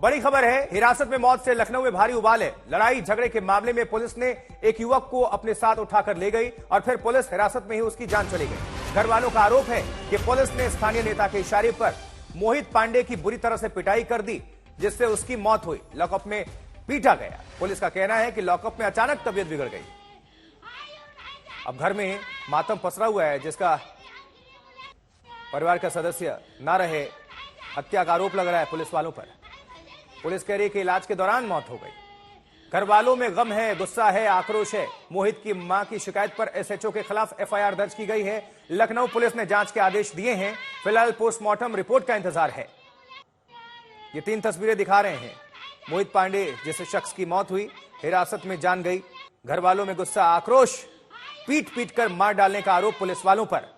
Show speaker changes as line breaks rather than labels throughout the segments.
बड़ी खबर है, हिरासत में मौत से लखनऊ में भारी उबाल है। लड़ाई झगड़े के मामले में पुलिस ने एक युवक को अपने साथ उठाकर ले गई और फिर पुलिस हिरासत में ही उसकी जान चली गई। घर वालों का आरोप है कि पुलिस ने स्थानीय नेता के इशारे पर मोहित पांडे की बुरी तरह से पिटाई कर दी, जिससे उसकी मौत हुई। लॉकअप में पीटा गया। पुलिस का कहना है कि लॉकअप में अचानक तबीयत बिगड़ गई। अब घर में मातम पसरा हुआ है, जिसका परिवार का सदस्य ना रहे। हत्या का आरोप लग रहा है पुलिस वालों पर। पुलिस कह रही है कि इलाज के दौरान मौत हो गई। घर वालों में गम है, गुस्सा है, आक्रोश है। मोहित की मां की शिकायत पर एसएचओ के खिलाफ एफआईआर दर्ज की गई है। लखनऊ पुलिस ने जांच के आदेश दिए हैं। फिलहाल पोस्टमार्टम रिपोर्ट का इंतजार है। ये 3 तस्वीरें दिखा रहे हैं। मोहित पांडे जिस शख्स की मौत हुई, हिरासत में जान गई। घर वालों में गुस्सा, आक्रोश, पीट पीट कर मार डालने का आरोप पुलिस वालों पर।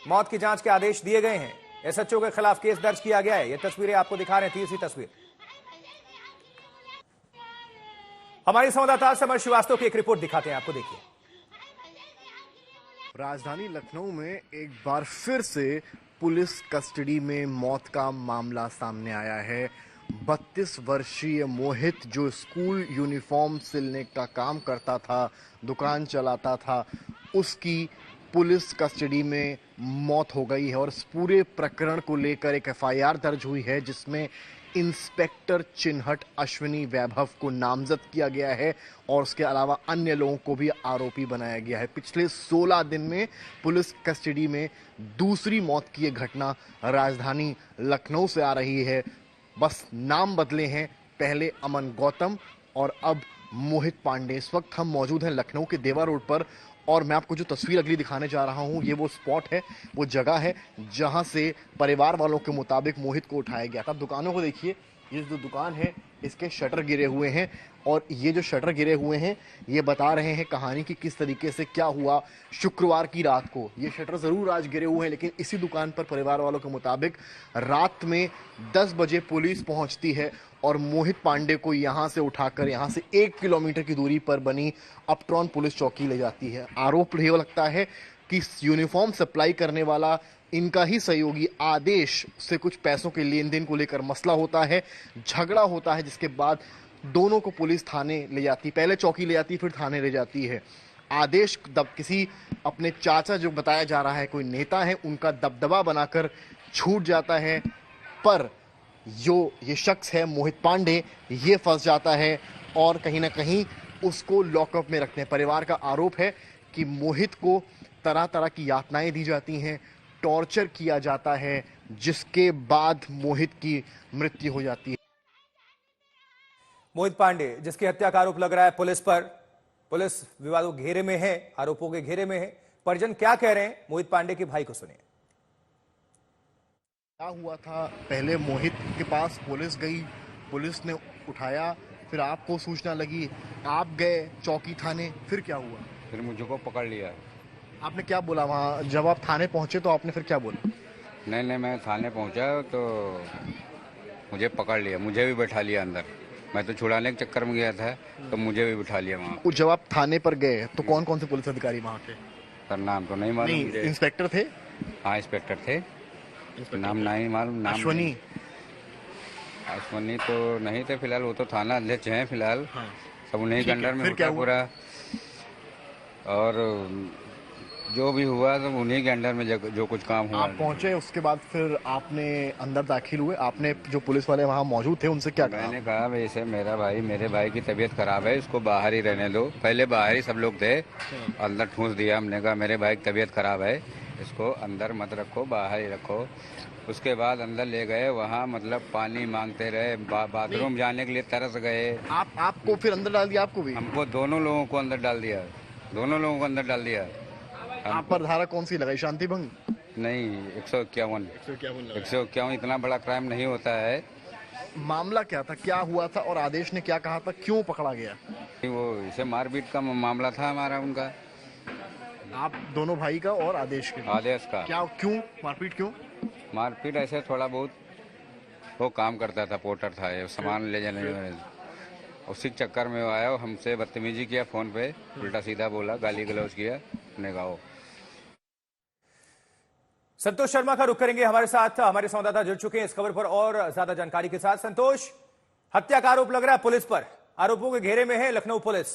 मौत की जांच के आदेश दिए गए हैं। एसएचओ के खिलाफ केस दर्ज किया गया है। ये तस्वीरें आपको दिखा रहे हैं। तीसरी तस्वीर हमारी संवाददाता समर श्रीवास्तव की एक रिपोर्ट दिखाते हैं आपको, देखिए।
राजधानी लखनऊ में एक बार फिर से पुलिस कस्टडी में मौत का मामला सामने आया है। 32 वर्षीय मोहित, जो स्कूल यूनिफॉर्म सिलने का काम करता था, दुकान चलाता था, उसकी पुलिस कस्टडी में मौत हो गई है और इस पूरे प्रकरण को लेकर एक एफआईआर दर्ज हुई है, जिसमें इंस्पेक्टर चिन्हट अश्विनी वैभव को नामजद किया गया है और उसके अलावा अन्य लोगों को भी आरोपी बनाया गया है। पिछले 16 दिन में पुलिस कस्टडी में दूसरी मौत की यह घटना राजधानी लखनऊ से आ रही है। बस नाम बदले हैं, पहले अमन गौतम और अब मोहित पांडे। इस वक्त हम मौजूद हैं लखनऊ के देवा रोड पर और मैं आपको जो तस्वीर अगली दिखाने जा रहा हूं, ये वो स्पॉट है, वो जगह है जहां से परिवार वालों के मुताबिक मोहित को उठाया गया था। आप दुकानों को देखिए, ये जो दुकान है इसके शटर गिरे हुए हैं और ये जो शटर गिरे हुए हैं ये बता रहे हैं कहानी की किस तरीके से क्या हुआ शुक्रवार की रात को। ये शटर ज़रूर आज गिरे हुए हैं, लेकिन इसी दुकान पर परिवार वालों के मुताबिक रात में 10 बजे पुलिस पहुंचती है और मोहित पांडे को यहाँ से उठाकर यहाँ से 1 किलोमीटर की दूरी पर बनी अपटॉन पुलिस चौकी ले जाती है। आरोप ये लगता है कि यूनिफॉर्म सप्लाई करने वाला इनका ही सहयोगी आदेश से कुछ पैसों के लेन देन को लेकर मसला होता है, झगड़ा होता है, जिसके बाद दोनों को पुलिस थाने ले जाती, पहले चौकी ले जाती, फिर थाने ले जाती है। आदेश किसी अपने चाचा, जो बताया जा रहा है कोई नेता है, उनका दबदबा बनाकर छूट जाता है, पर जो ये शख्स है मोहित पांडे, ये फंस जाता है और कहीं ना कहीं उसको लॉकअप में रखते हैं। परिवार का आरोप है कि मोहित को तरह तरह की यातनाएं दी जाती हैं, टॉर्चर किया जाता है, जिसके बाद मोहित की मृत्यु हो जाती है।
मोहित पांडे जिसकी हत्या का आरोप लग रहा है पुलिस पर, पुलिस विवादों के घेरे में है, आरोपों के घेरे में है। परिजन क्या कह रहे हैं, मोहित पांडे के भाई को सुनिए।
क्या हुआ था, पहले मोहित के पास पुलिस गई, पुलिस ने उठाया, फिर आपको सूचना लगी, आप गए चौकी थाने, फिर क्या हुआ?
फिर मुझको पकड़ लिया।
आपने क्या बोला वहाँ जब आप थाने पहुंचे, तो आपने फिर क्या बोला?
नहीं, मैं थाने पहुंचा तो मुझे पकड़ लिया, मुझे भी बैठा लिया अंदर। मैं तो छुड़ाने के चक्कर में गया था, तो मुझे भी बिठा लिया वहाँ।
जब आप थाने पर गए तो कौन कौन से पुलिस अधिकारी वहाँ थे?
सर नाम तो नहीं मालूम मुझे।
इंस्पेक्टर थे?
हाँ इंस्पेक्टर थे, नाम नहीं मालूम।
अश्वनी?
अश्वनी तो नहीं थे फिलहाल, वो तो थाना अध्यक्ष हैं फिलहाल।
हाँ।
सब उन्हीं के अंडर में
होता
पूरा, और जो भी हुआ तो उन्हीं के अंडर में जो कुछ काम हुआ।
आप पहुंचे, उसके बाद फिर आपने अंदर दाखिल हुए, आपने जो पुलिस वाले वहाँ मौजूद थे उनसे क्या कहा?
मैंने कहा वैसे मेरे भाई की तबीयत खराब है, इसको बाहर ही रहने दो। पहले बाहर ही सब लोग थे, अंदर ठूंस दिया। हमने कहा मेरे भाई की तबीयत खराब है, इसको अंदर मत रखो, बाहर ही रखो। उसके बाद अंदर ले गए, वहाँ मतलब पानी मांगते रहे, बाथरूम जाने के लिए तरस गए।
आपको फिर अंदर डाल दिया? आपको भी?
हमको दोनों लोगों को अंदर डाल दिया, दोनों लोगों को अंदर डाल दिया।
आप पर धारा कौन सी लगाई? शांति भंग?
नहीं, 151। इतना बड़ा क्राइम नहीं होता है।
मामला क्या था, क्या हुआ था और आदेश ने क्या कहा था, क्यों पकड़ा गया?
वो इसे मारपीट का मामला था हमारा, उनका।
आप दोनों भाई का और आदेश का? क्या, क्यों मारपीट? क्यों
मारपीट? ऐसे थोड़ा बहुत वो काम करता था, पोर्टर था, ये सामान ले जाने, उसी चक्कर में वो आया, हमसे बदतमीजी किया, फोन पे उल्टा सीधा बोला, गाली गलौज किया। ने कहा
संतोष शर्मा का रुख करेंगे। हमारे साथ हमारे संवाददाता जुड़ चुके हैं इस खबर पर और ज्यादा जानकारी के साथ। संतोष, हत्या का आरोप लग रहा है पुलिस पर। आरोपों के घेरे में है लखनऊ पुलिस।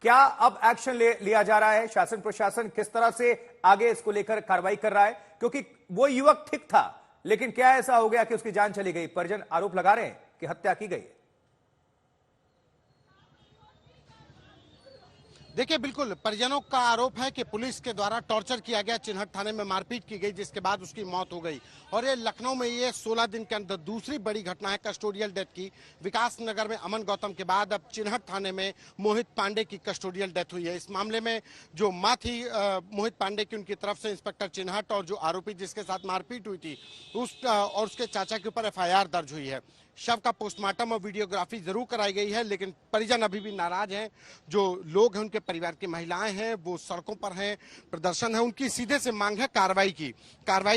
क्या अब एक्शन लिया जा रहा है? शासन प्रशासन किस तरह से आगे इसको लेकर कार्रवाई कर रहा है? क्योंकि वो युवक ठीक था, लेकिन क्या ऐसा हो गया कि उसकी जान चली गई? परिजन आरोप लगा रहे हैं कि हत्या की गई।
देखिए, बिल्कुल परिजनों का आरोप है कि पुलिस के द्वारा टॉर्चर किया गया, चिन्हट थाने में मारपीट की गई, जिसके बाद उसकी मौत हो गई। और ये लखनऊ में ये 16 दिन के अंदर दूसरी बड़ी घटना है कस्टोडियल डेथ की। विकास नगर में अमन गौतम के बाद अब चिन्हट थाने में मोहित पांडे की कस्टोडियल डेथ हुई है। इस मामले में जो मां थी मोहित पांडे की, उनकी तरफ से इंस्पेक्टर चिन्हट और जो आरोपी जिसके साथ मारपीट हुई थी और उसके चाचा के ऊपर FIR दर्ज हुई है। शव का पोस्टमार्टम और वीडियोग्राफी जरूर कराई गई है, लेकिन परिजन अभी भी नाराज हैं। जो लोग हैं, उनके परिवार की महिलाएं हैं, वो सड़कों पर हैं, प्रदर्शन है। उनकी सीधे से मांग है कार्रवाई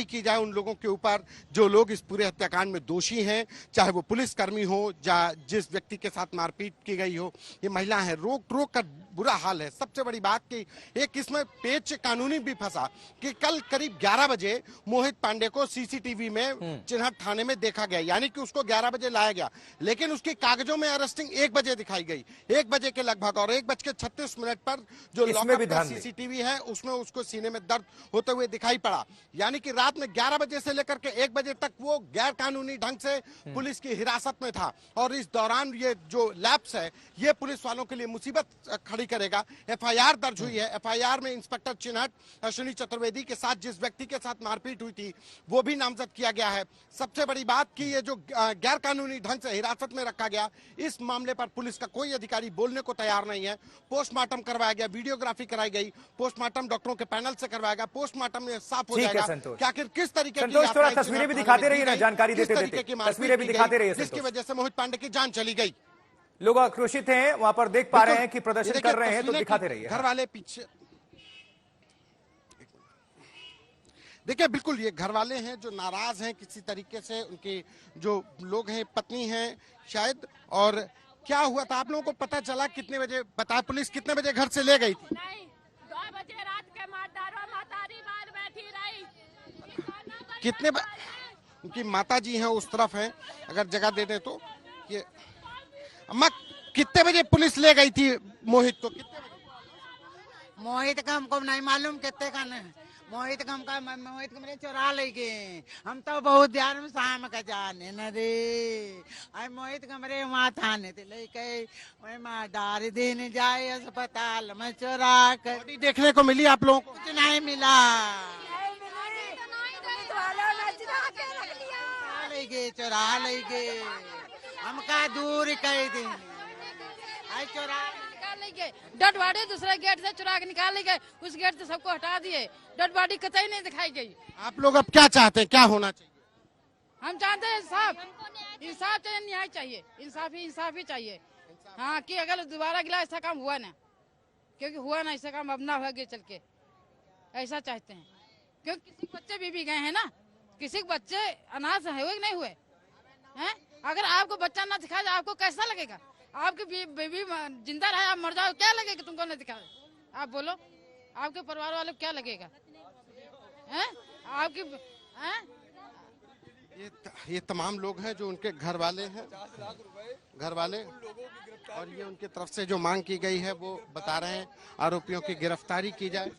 की जाए उन लोगों के ऊपर जो लोग इस पूरे हत्याकांड में दोषी हैं, चाहे वो पुलिसकर्मी हो या जिस व्यक्ति के साथ मारपीट की गई हो। ये महिला है, रोक कर बुरा हाल है। सबसे बड़ी बात कि एक इसमें पेच कानूनी भी फंसा कि कल करीब 11 बजे मोहित पांडे को CCTV में चिन्हट थाने में देखा गया, यानी कि उसको 11 बजे लाया गया, लेकिन उसके कागजों में अरेस्टिंग 1 बजे दिखाई गई, 1 बजे के लगभग। और 1:36 पर जो लॉकअप का CCTV है उसमें उसको सीने में दर्द होते हुए दिखाई पड़ा। यानी कि रात में 11 बजे से लेकर के 1 बजे तक वो गैर कानूनी ढंग से पुलिस की हिरासत में था। और इस दौरान ये जो लैप्स है, ये पुलिस वालों के लिए मुसीबत खड़ी करेगा। FIR दर्ज हुई है। FIR में इंस्पेक्टर चिन्हट अश्विनी चतुर्वेदी के साथ जिस व्यक्ति के साथ मारपीट हुई थी वो भी नामजद किया गया है। सबसे बड़ी बात कि ये जो गैर कानूनी ढंग से हिरासत में रखा गया, इस मामले पर पुलिस का कोई अधिकारी बोलने को तैयार नहीं है। पोस्टमार्टम करवाया गया, वीडियोग्राफी कराई गई, पोस्टमार्टम डॉक्टरों के पैनल से करवाया गया। पोस्टमार्टम में साफ हो जाएगा कि आखिर किस तरीके की
थोड़ा तस्वीरें भी दिखाते रहिए ना, जानकारी देते तस्वीरें भी दिखाते रहिए,
जिसकी वजह से मोहित पांडे की जान चली गई।
लोग आक्रोशित हैं, वहां पर देख पा रहे हैं कि प्रदर्शन कर रहे हैं, तो दिखाते रहिए।
घर वाले पीछे देखिए, बिल्कुल ये घर वाले हैं जो नाराज हैं किसी तरीके से। उनके जो लोग हैं, पत्नी हैं शायद। और क्या हुआ था आप लोगों को पता चला कितने बजे? बता, पुलिस कितने बजे घर से ले गई थी?
नहीं, 2 बजे रात के मातारी बाहर बैठी रही।
कितने उनकी माता जी हैं उस तरफ हैं, अगर जगह दे दे तो। ये अम्मा, कितने बजे पुलिस ले गई थी मोहित को? कितने बजे?
मोहित का हमको नहीं मालूम कितने का नहीं। मोहित को मेरे चुरा ले गए। हम तो बहुत ध्यान में शाम का जाने न रे। आई मोहित को मेरे वहाँ थाने थे लेके डार देने जाए अस्पताल में चुरा कर।
बॉडी देखने को मिली आप लोगों को?
कुछ नहीं मिला। चुरा ले गए हमका दूर कर दी। आई चुरा
डेड बॉडी दूसरे गेट से चुरा के निकाल ली गई। उस गेट से सबको हटा दिए। डेड बॉडी कतई नहीं दिखाई गई।
आप लोग अब क्या चाहते हैं, क्या होना चाहिए?
हम चाहते हैं इंसाफ चाहिए, न्याय चाहिए, इंसाफ ही चाहिए। हाँ, कि अगर दोबारा गिला ऐसा काम हुआ ना, क्योंकि हुआ ना ऐसा काम, अब ना होगा चल के, ऐसा चाहते हैं। क्योंकि किसी बच्चे भी गए हैं ना, किसी बच्चे अनाथ हुए नहीं हुए हैं। अगर आपको बच्चा ना दिखाए तो आपको कैसा लगेगा? आपकी बेबी जिंदा रहे, आप मर जाओ, क्या लगेगा तुमको नहीं दिखा? आप बोलो, आपके परिवार वाले को क्या लगेगा? हैं? आपकी हैं?
ये तमाम लोग हैं जो उनके घर वाले हैं, और ये उनके तरफ से जो मांग की गई है वो बता रहे हैं आरोपियों की गिरफ्तारी की जाए।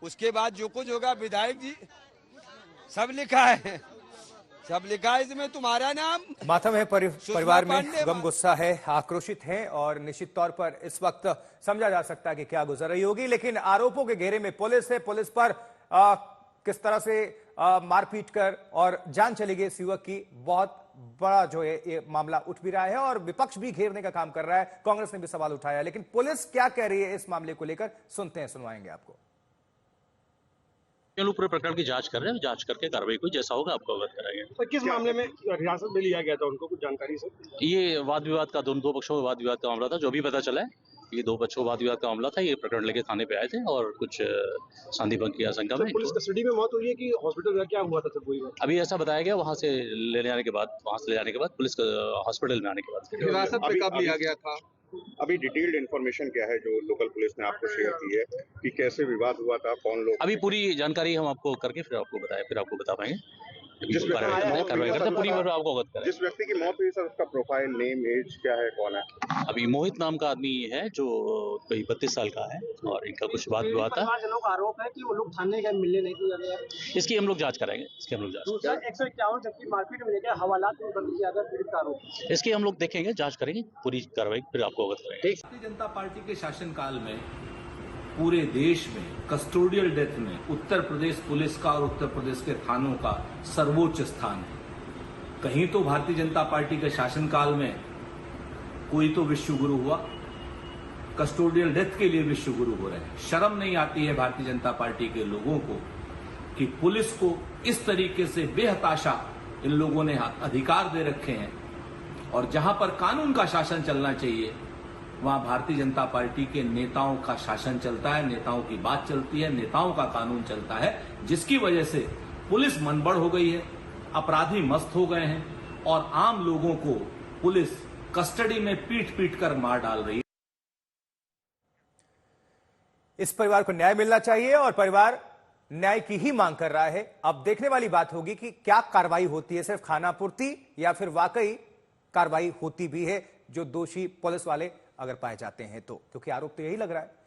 उसके बाद जो कुछ होगा विधायक जी सब लिखा है, इसमें तुम्हारा नाम।
मातम है, परिवार में गम गुस्सा है, आक्रोशित हैं और निश्चित तौर पर इस वक्त समझा जा सकता है कि क्या गुजर रही होगी। लेकिन आरोपों के घेरे में पुलिस है। पुलिस पर किस तरह से मारपीट कर और जान चली गई इस युवक की, बहुत बड़ा जो है ये मामला उठ भी रहा है और विपक्ष भी घेरने का काम कर रहा है। कांग्रेस ने भी सवाल उठाया, लेकिन पुलिस क्या कह रही है इस मामले को लेकर, सुनते हैं, सुनवाएंगे आपको।
लोग पूरे प्रकरण की जांच कर रहे हैं, जांच करके कार्रवाई कोई जैसा होगा आपको अवगत कराएंगे।
तो किस मामले में हिरासत में लिया गया था उनको, कुछ जानकारी सर?
ये वाद विवाद का, दो पक्षों में वाद विवाद का मामला था। जो भी पता चला है, ये 2 पक्षों वाद विवाद का मामला था। ये प्रकरण लेके थाने पे आए थे और कुछ शांति भंग की आशंका में।
पुलिस कस्टडी में मौत हुई है कि हॉस्पिटल में क्या हुआ था सर? पूरी
अभी ऐसा बताया गया, वहाँ से ले जाने के बाद पुलिस हॉस्पिटल में आने के बाद।
हिरासत में कब लिया गया था?
अभी डिटेल्ड इन्फॉर्मेशन क्या है जो लोकल पुलिस ने आपको शेयर की है कि कैसे विवाद हुआ था, कौन लोग?
अभी पूरी जानकारी हम आपको करके फिर आपको बता पाएंगे।
जिस व्यक्ति
कार्रवाई
की
करते हैं,
मौत
कार्रवाई
हुई
करते हैं, पूरी
है,
बार आपको अवगत करें।
जिस व्यक्ति की मौत हुई सर, उसका प्रोफाइल, नेम, एज क्या है, कौन है?
अभी मोहित नाम का आदमी है जो कोई 32 साल का है और इनका कुछ वाद विवाद था।
परिवारजनों का आरोप है कि वो लोग थाने गए, मिलने नहीं दिए।
इसकी हम लोग जांच कराएंगे, इसकी हम लोग जांच
दूसरा 151 जबकि मारपीट में लेकर हवालात में बदल दिया गया पीड़ित का आरोप।
इसकी हम लोग देखेंगे, जांच करेंगे, पूरी कार्रवाई फिर आपको अवगत करेंगे।
भारतीय जनता पार्टी के शासनकाल में पूरे देश में कस्टोडियल डेथ में उत्तर प्रदेश पुलिस का और उत्तर प्रदेश के थानों का सर्वोच्च स्थान है। कहीं तो भारतीय जनता पार्टी के शासनकाल में कोई तो विश्व गुरु हुआ, कस्टोडियल डेथ के लिए विश्व गुरु हो रहे हैं। शर्म नहीं आती है भारतीय जनता पार्टी के लोगों को कि पुलिस को इस तरीके से बेहताशा इन लोगों ने अधिकार दे रखे हैं, और जहां पर कानून का शासन चलना चाहिए वहां भारतीय जनता पार्टी के नेताओं का शासन चलता है, नेताओं की बात चलती है, नेताओं का कानून चलता है, जिसकी वजह से पुलिस मनबड़ हो गई है, अपराधी मस्त हो गए हैं और आम लोगों को पुलिस कस्टडी में पीट पीट कर मार डाल रही है।
इस परिवार को न्याय मिलना चाहिए और परिवार न्याय की ही मांग कर रहा है। अब देखने वाली बात होगी कि क्या कार्रवाई होती है, सिर्फ खानापूर्ति या फिर वाकई कार्रवाई होती भी है जो दोषी पुलिस वाले अगर पाए जाते हैं तो, क्योंकि आरोप तो यही लग रहा है।